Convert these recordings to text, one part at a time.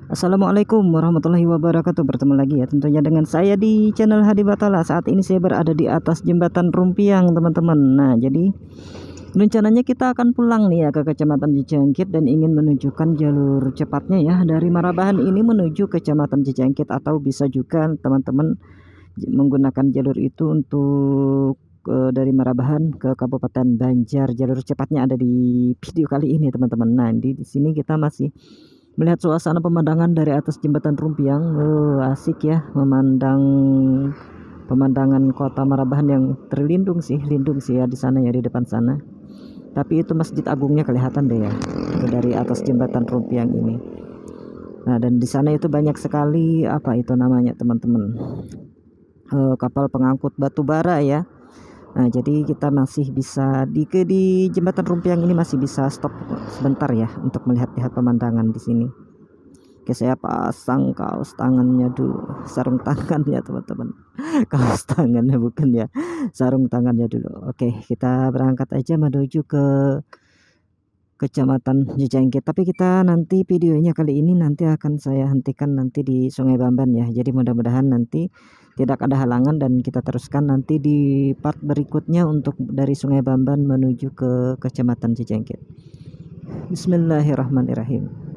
Assalamualaikum warahmatullahi wabarakatuh. Bertemu lagi ya tentunya dengan saya di channel Hadi Batala. Saat ini saya berada di atas jembatan Rumpiang, teman-teman. Nah, jadi rencananya kita akan pulang nih ya ke Kecamatan Cijengkit dan ingin menunjukkan jalur cepatnya ya dari Marabahan ini menuju Kecamatan Cijengkit, atau bisa juga teman-teman menggunakan jalur itu untuk dari Marabahan ke Kabupaten Banjar. Jalur cepatnya ada di video kali ini, teman-teman. Nah, di sini kita masih melihat suasana pemandangan dari atas jembatan Rumpiang. Asik ya memandang pemandangan kota Marabahan yang lindung sih ya di sana ya, di depan sana. Tapi itu Masjid Agungnya kelihatan deh ya, itu dari atas jembatan Rumpiang ini. Nah, dan di sana itu banyak sekali apa itu namanya, teman-teman, kapal pengangkut batu bara ya. Nah, jadi kita masih bisa di jembatan Rumpiang ini masih bisa stop sebentar ya untuk melihat-lihat pemandangan di sini. Oke, saya pasang kaos tangannya dulu, sarung tangannya teman-teman. Kaos tangannya bukan ya, sarung tangannya dulu. Oke, kita berangkat aja menuju ke Kecamatan Cijengkit. Tapi kita nanti videonya kali ini nanti akan saya hentikan nanti di Sungai Bamban ya. Jadi mudah-mudahan nanti tidak ada halangan dan kita teruskan nanti di part berikutnya untuk dari Sungai Bamban menuju ke Kecamatan Cijengkit. Bismillahirrahmanirrahim.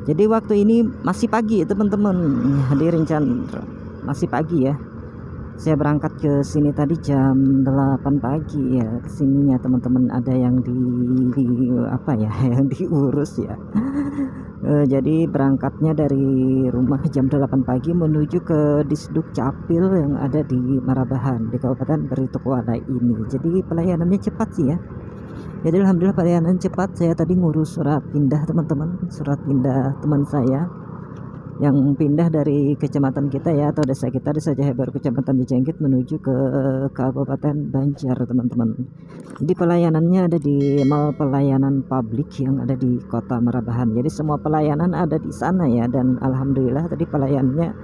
Jadi waktu ini masih pagi teman-teman, hadirin masih pagi ya. Saya berangkat ke sini tadi jam 8 pagi ya, kesininya teman-teman. Ada yang di apa ya yang diurus ya. Jadi berangkatnya dari rumah jam 8 pagi menuju ke Disduk Capil yang ada di Marabahan di Kabupaten Beritukwala ini. Jadi pelayanannya cepat sih ya. Jadi alhamdulillah pelayanan cepat. Saya tadi ngurus surat pindah teman-teman, surat pindah teman saya yang pindah dari kecamatan kita ya, atau desa kita, Desa Jahebaru Kecamatan Cijengkit menuju ke Kabupaten Banjar, teman-teman. Jadi pelayanannya ada di Mall Pelayanan Publik yang ada di Kota Marabahan. Jadi semua pelayanan ada di sana ya, dan alhamdulillah tadi pelayanannya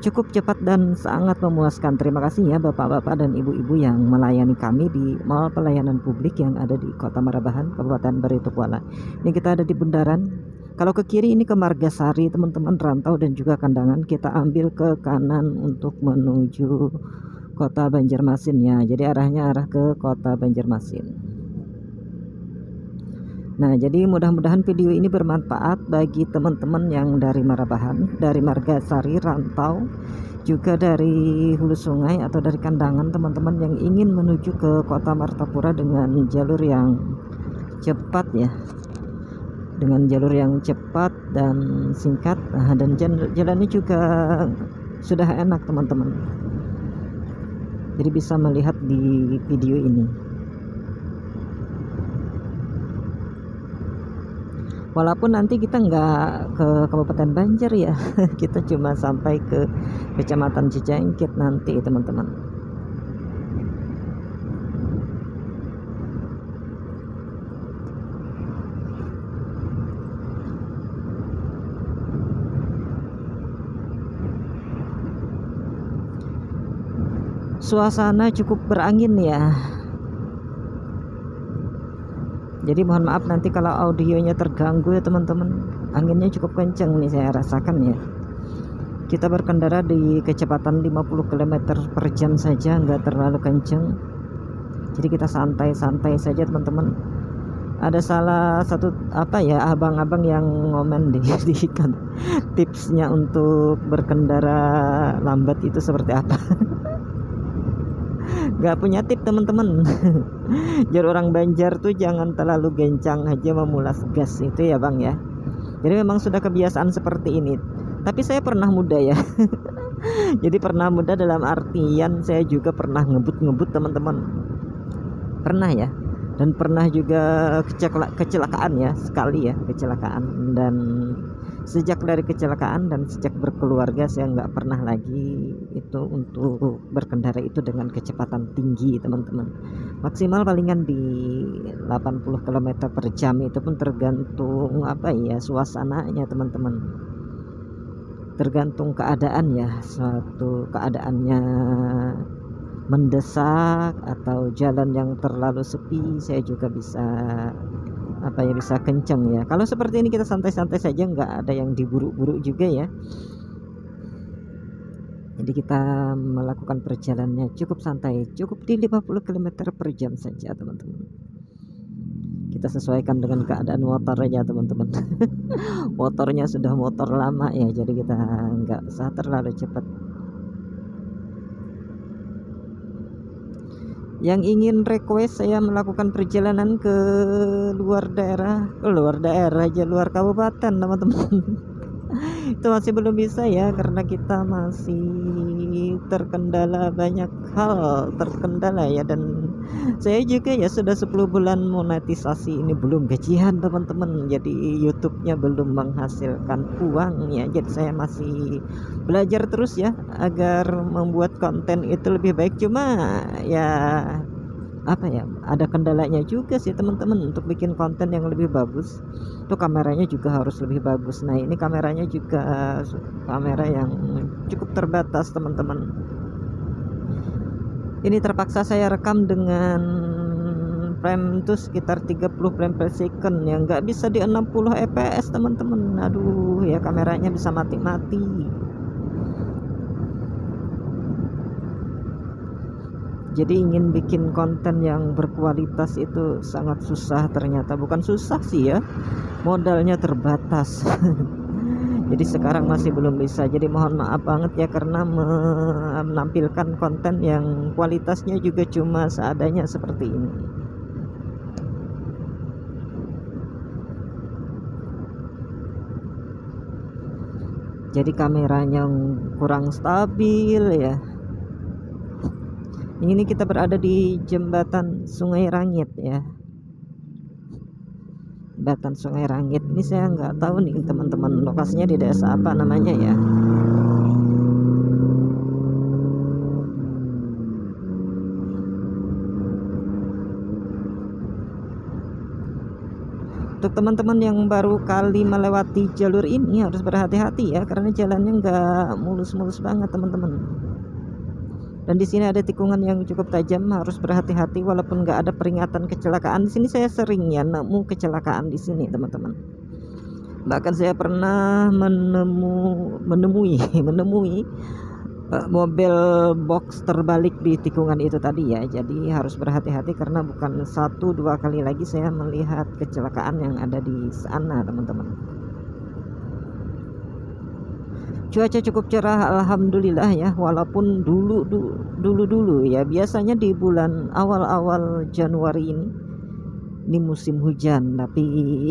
cukup cepat dan sangat memuaskan. Terima kasih ya bapak-bapak dan ibu-ibu yang melayani kami di Mall Pelayanan Publik yang ada di Kota Marabahan, Kabupaten Beritukwala. Ini kita ada di bundaran. Kalau ke kiri ini ke Margasari, teman-teman, Rantau dan juga Kandangan. Kita ambil ke kanan untuk menuju Kota Banjarmasin ya. Jadi arahnya arah ke Kota Banjarmasin. Nah, jadi mudah-mudahan video ini bermanfaat bagi teman-teman yang dari Marabahan, dari Margasari, Rantau, juga dari Hulu Sungai atau dari Kandangan, teman-teman yang ingin menuju ke Kota Martapura dengan jalur yang cepat ya. Dengan jalur yang cepat dan singkat. Nah, dan jalannya juga sudah enak, teman-teman. Jadi bisa melihat di video ini. Walaupun nanti kita nggak ke Kabupaten Banjar ya, kita cuma sampai ke Kecamatan Cijengkit nanti, teman-teman. Suasana cukup berangin ya. Jadi mohon maaf nanti kalau audionya terganggu ya teman-teman. Anginnya cukup kencang nih saya rasakan ya. Kita berkendara di kecepatan 50 km per jam saja, nggak terlalu kencang. Jadi kita santai-santai saja, teman-teman. Ada salah satu apa ya, abang-abang yang ngomen di tipsnya untuk berkendara lambat itu seperti apa. Gak punya tip, teman-teman. Jadi orang Banjar tuh jangan terlalu gencang aja memulas gas itu ya bang ya. Jadi memang sudah kebiasaan seperti ini. Tapi saya pernah muda ya. Jadi pernah muda dalam artian saya juga pernah ngebut teman-teman. Pernah ya. Dan pernah juga kecelakaan ya, sekali ya kecelakaan. Dan sejak dari kecelakaan dan sejak berkeluarga saya nggak pernah lagi itu untuk berkendara itu dengan kecepatan tinggi, teman-teman. Maksimal palingan di 80 km per jam, itu pun tergantung apa ya, suasananya, teman-teman. Tergantung keadaan ya, suatu keadaannya mendesak atau jalan yang terlalu sepi, saya juga bisa bisa kenceng ya. Kalau seperti ini kita santai-santai saja, nggak ada yang diburu-buru juga ya. Jadi kita melakukan perjalanannya cukup santai, cukup di 50 km per jam saja teman-teman. Kita sesuaikan dengan keadaan motornya teman-teman. Motornya sudah motor lama ya, jadi kita nggak usah terlalu cepat. Yang ingin request saya melakukan perjalanan ke luar daerah aja, luar kabupaten teman-teman. Itu masih belum bisa ya, karena kita masih terkendala banyak hal, ya. Dan saya juga ya sudah 10 bulan monetisasi ini belum gajian teman-teman, jadi YouTube-nya belum menghasilkan uang ya. Jadi saya masih belajar terus ya agar membuat konten itu lebih baik. Cuma ya ada kendalanya juga sih teman-teman untuk bikin konten yang lebih bagus. Itu kameranya juga harus lebih bagus. Nah ini kameranya juga kamera yang cukup terbatas teman-teman. Ini terpaksa saya rekam dengan frame itu sekitar 30 frame per second yang nggak bisa di 60 fps teman-teman. Aduh ya, kameranya bisa mati-mati. Jadi ingin bikin konten yang berkualitas itu sangat susah ternyata. Bukan susah sih ya, modalnya terbatas. Jadi sekarang masih belum bisa. Jadi mohon maaf banget ya, karena menampilkan konten yang kualitasnya juga cuma seadanya seperti ini. Jadi kameranya kurang stabil ya. Ini kita berada di jembatan Sungai Rangit ya. Jembatan Sungai Rangit ini saya nggak tahu nih teman-teman, lokasinya di desa apa namanya ya. Untuk teman-teman yang baru kali melewati jalur ini harus berhati-hati ya, karena jalannya nggak mulus-mulus banget teman-teman. Dan di sini ada tikungan yang cukup tajam, harus berhati-hati walaupun nggak ada peringatan kecelakaan. Di sini saya sering ya nemu kecelakaan di sini teman-teman. Bahkan saya pernah menemui mobil box terbalik di tikungan itu tadi ya. Jadi harus berhati-hati, karena bukan 1-2 kali lagi saya melihat kecelakaan yang ada di sana teman-teman. Cuaca cukup cerah alhamdulillah ya, walaupun dulu ya, biasanya di bulan awal Januari ini musim hujan, tapi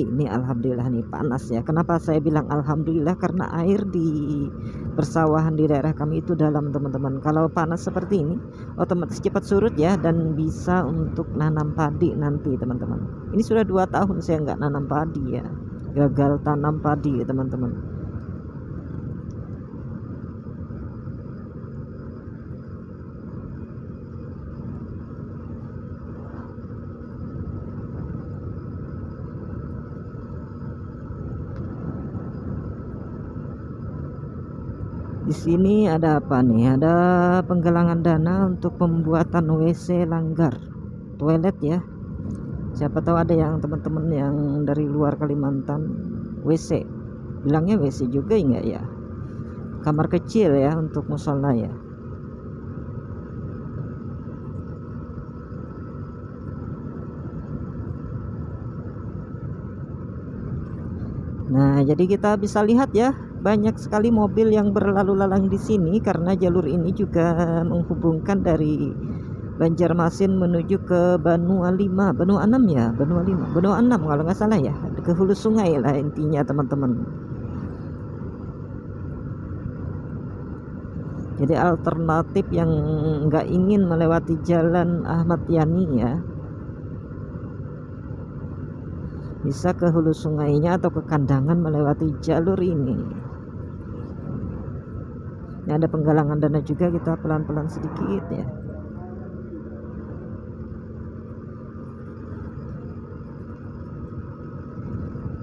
ini alhamdulillah nih panas ya. Kenapa saya bilang alhamdulillah? Karena air di persawahan di daerah kami itu dalam teman-teman. Kalau panas seperti ini otomatis cepat surut ya, dan bisa untuk nanam padi nanti teman-teman. Ini sudah 2 tahun saya nggak nanam padi ya, gagal tanam padi ya teman-teman. Di sini ada apa nih? Ada penggalangan dana untuk pembuatan WC langgar, toilet ya. Siapa tahu ada yang teman-teman yang dari luar Kalimantan, WC, bilangnya WC juga enggak ya? Kamar kecil ya untuk musola ya. Nah, jadi kita bisa lihat ya, banyak sekali mobil yang berlalu lalang di sini, karena jalur ini juga menghubungkan dari Banjarmasin menuju ke Benua 6 ya, Benua 6 kalau nggak salah ya, ke hulu sungai lah intinya teman-teman. Jadi alternatif yang nggak ingin melewati jalan Ahmad Yani ya, bisa ke hulu sungainya atau ke Kandangan melewati jalur ini. Ini ada penggalangan dana juga, kita pelan-pelan sedikit ya.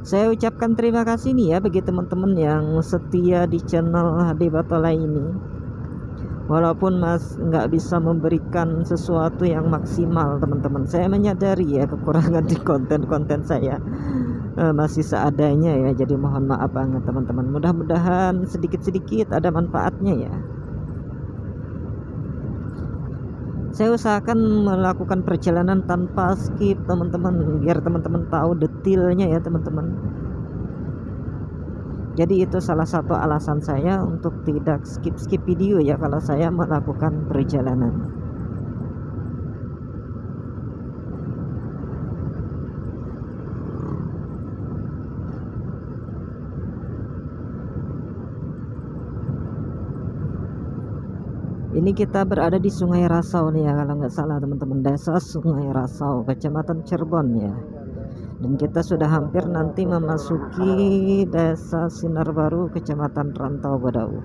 Saya ucapkan terima kasih nih ya bagi teman-teman yang setia di channel HD Batola ini. Walaupun Mas nggak bisa memberikan sesuatu yang maksimal teman-teman, saya menyadari ya kekurangan di konten-konten saya masih seadanya ya, jadi mohon maaf banget teman-teman. Mudah-mudahan sedikit-sedikit ada manfaatnya ya. Saya usahakan melakukan perjalanan tanpa skip teman-teman, biar teman-teman tahu detailnya ya teman-teman. Jadi itu salah satu alasan saya untuk tidak skip-skip video ya kalau saya melakukan perjalanan. Ini kita berada di Sungai Rasau nih ya, kalau nggak salah teman-teman, desa Sungai Rasau, Kecamatan Cirebon ya. Dan kita sudah hampir nanti memasuki desa Sinar Baru, Kecamatan Rantau Badau.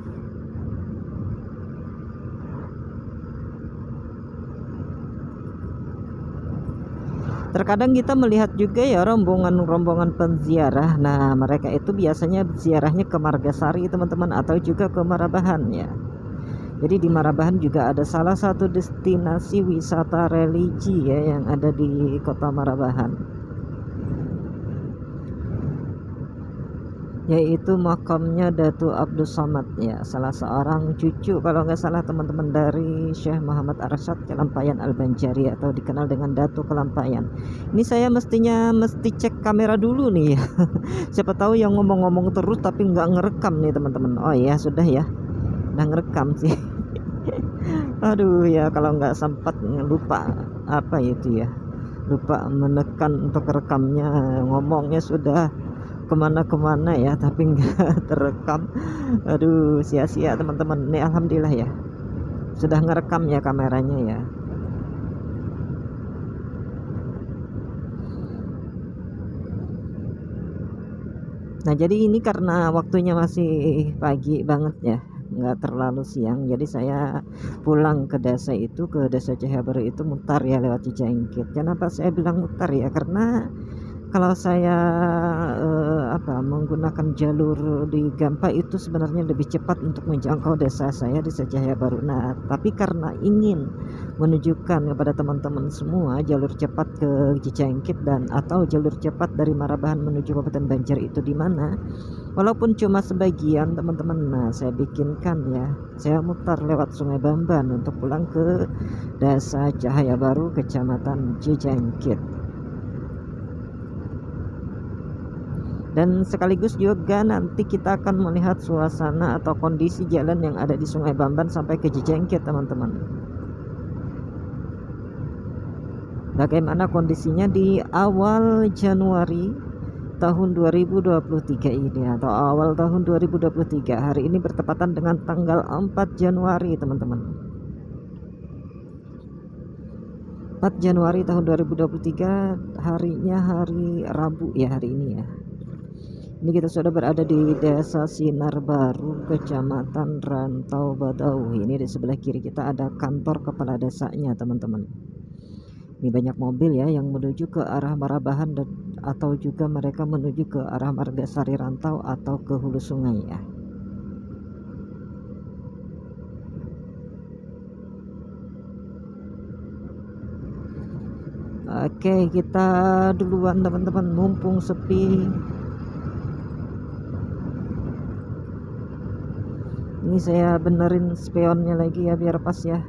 Terkadang kita melihat juga ya rombongan-rombongan penziarah. Nah, mereka itu biasanya ziarahnya ke Margasari teman-teman, atau juga ke Marabahan ya. Jadi di Marabahan juga ada salah satu destinasi wisata religi ya yang ada di kota Marabahan, yaitu makamnya Datu Abdus Somad ya, salah seorang cucu kalau nggak salah teman-teman dari Syekh Muhammad Arsyad Kelampayan Al-Banjari, atau dikenal dengan Datu Kelampayan. Ini saya mesti cek kamera dulu nih ya. Siapa tahu yang ngomong-ngomong terus tapi nggak ngerekam nih teman-teman. Oh ya sudah ya, udah ngerekam sih. Aduh ya, kalau nggak sempat lupa apa itu ya, lupa menekan untuk rekamnya, ngomongnya sudah kemana-kemana ya tapi nggak terekam. Aduh sia-sia teman-teman. Ini alhamdulillah ya sudah ngerekam ya kameranya ya. Nah jadi ini karena waktunya masih pagi banget ya, nggak terlalu siang, jadi saya pulang ke desa itu, ke desa Cahaya Baru itu mutar ya lewat Cijengkit. Kenapa saya bilang mutar ya, karena kalau saya menggunakan jalur di Gampa itu sebenarnya lebih cepat untuk menjangkau desa saya di Cahaya Baru. Nah tapi karena ingin menunjukkan kepada teman-teman semua jalur cepat ke Cijengkit dan atau jalur cepat dari Marabahan menuju Kabupaten Banjar itu di mana, walaupun cuma sebagian teman-teman, nah saya bikinkan ya, saya mutar lewat Sungai Bamban untuk pulang ke desa Cahaya Baru, Kecamatan Cijengkit. Dan sekaligus juga nanti kita akan melihat suasana atau kondisi jalan yang ada di Sungai Bamban sampai ke Cijengkit teman-teman. Bagaimana kondisinya di awal Januari tahun 2023 ini, atau awal tahun 2023. Hari ini bertepatan dengan tanggal 4 Januari teman-teman. 4 Januari tahun 2023, harinya hari Rabu ya hari ini ya. Ini kita sudah berada di desa Sinar Baru, Kecamatan Rantau Badau. Ini di sebelah kiri kita ada kantor kepala desanya teman-teman. Ini banyak mobil ya yang menuju ke arah Marabahan dan atau juga mereka menuju ke arah Margasari Rantau atau ke hulu sungai ya. Oke, kita duluan teman-teman, mumpung sepi. Ini saya benerin spionnya lagi ya biar pas ya.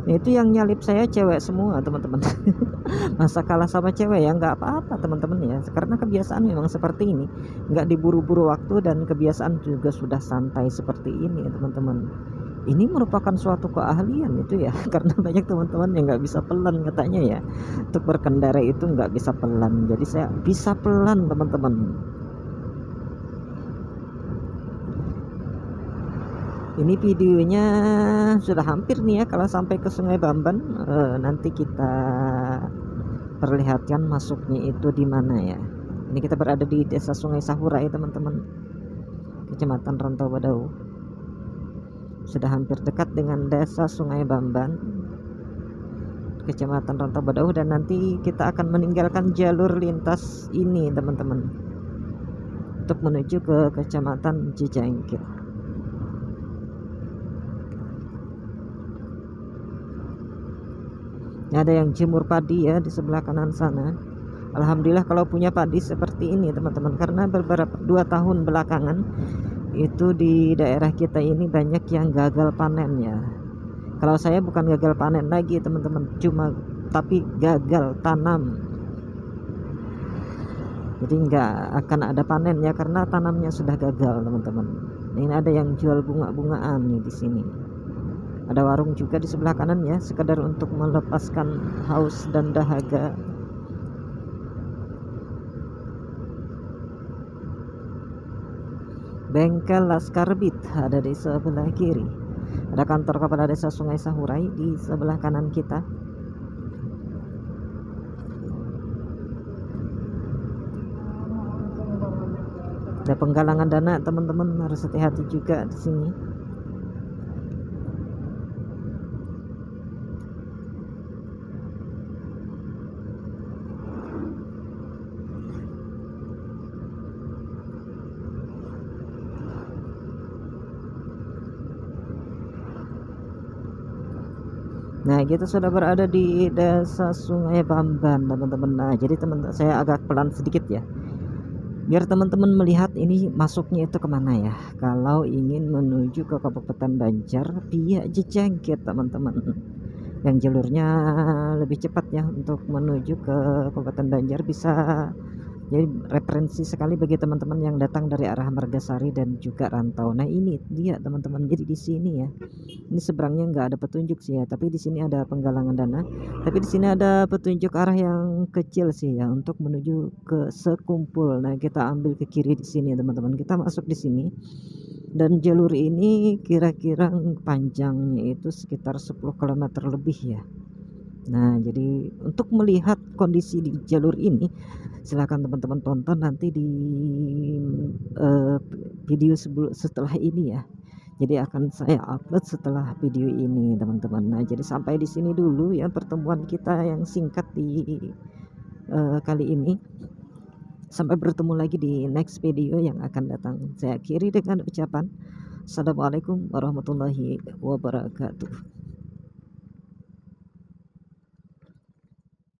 Nah, itu yang nyalip saya cewek semua teman-teman. Masa kalah sama cewek ya, nggak apa-apa teman-teman ya, karena kebiasaan memang seperti ini, nggak diburu-buru waktu, dan kebiasaan juga sudah santai seperti ini teman-teman. Ini merupakan suatu keahlian itu ya, karena banyak teman-teman yang nggak bisa pelan katanya ya, untuk berkendara itu nggak bisa pelan, jadi saya bisa pelan teman-teman. Ini videonya sudah hampir nih ya, kalau sampai ke Sungai Bamban nanti kita perlihatkan masuknya itu di mana ya. Ini kita berada di desa Sungai Sahura ya teman-teman, Kecamatan Rantau Badau. Sudah hampir dekat dengan desa Sungai Bamban. Kecamatan Rantau Badauh, dan nanti kita akan meninggalkan jalur lintas ini teman-teman untuk menuju ke Kecamatan Cijangkit. Ada yang jemur padi ya di sebelah kanan sana. Alhamdulillah kalau punya padi seperti ini teman-teman, karena beberapa 2 tahun belakangan itu di daerah kita ini banyak yang gagal panen ya. Kalau saya bukan gagal panen lagi teman-teman, tapi gagal tanam. Jadi nggak akan ada panen ya karena tanamnya sudah gagal teman-teman. Ini ada yang jual bunga-bungaan nih di sini. Ada warung juga di sebelah kanan ya, sekedar untuk melepaskan haus dan dahaga. Bengkel Laskar Bit ada di sebelah kiri. Ada kantor Kepala Desa Sungai Sahurai di sebelah kanan kita. Ada penggalangan dana teman-teman, harus hati-hati juga di sini. Nah, kita sudah berada di Desa Sungai Bamban teman-teman. Nah, jadi teman-teman saya agak pelan sedikit ya, biar teman-teman melihat ini masuknya itu kemana ya. Kalau ingin menuju ke Kabupaten Banjar via Cijangkit teman-teman, yang jalurnya lebih cepat ya untuk menuju ke Kabupaten Banjar, bisa jadi referensi sekali bagi teman-teman yang datang dari arah Margasari dan juga Rantau. Nah, ini dia teman-teman, jadi di sini ya, ini seberangnya nggak ada petunjuk sih ya, tapi di sini ada penggalangan dana, tapi di sini ada petunjuk arah yang kecil sih ya untuk menuju ke Sekumpul. Nah, kita ambil ke kiri di sini teman-teman, kita masuk di sini, dan jalur ini kira-kira panjangnya itu sekitar 10 km lebih ya. Nah, jadi untuk melihat kondisi di jalur ini, silahkan teman-teman tonton nanti di video setelah ini ya. Jadi akan saya upload setelah video ini teman-teman. Nah, jadi sampai di sini dulu ya pertemuan kita yang singkat di kali ini. Sampai bertemu lagi di next video yang akan datang. Saya akhiri dengan ucapan Assalamualaikum warahmatullahi wabarakatuh.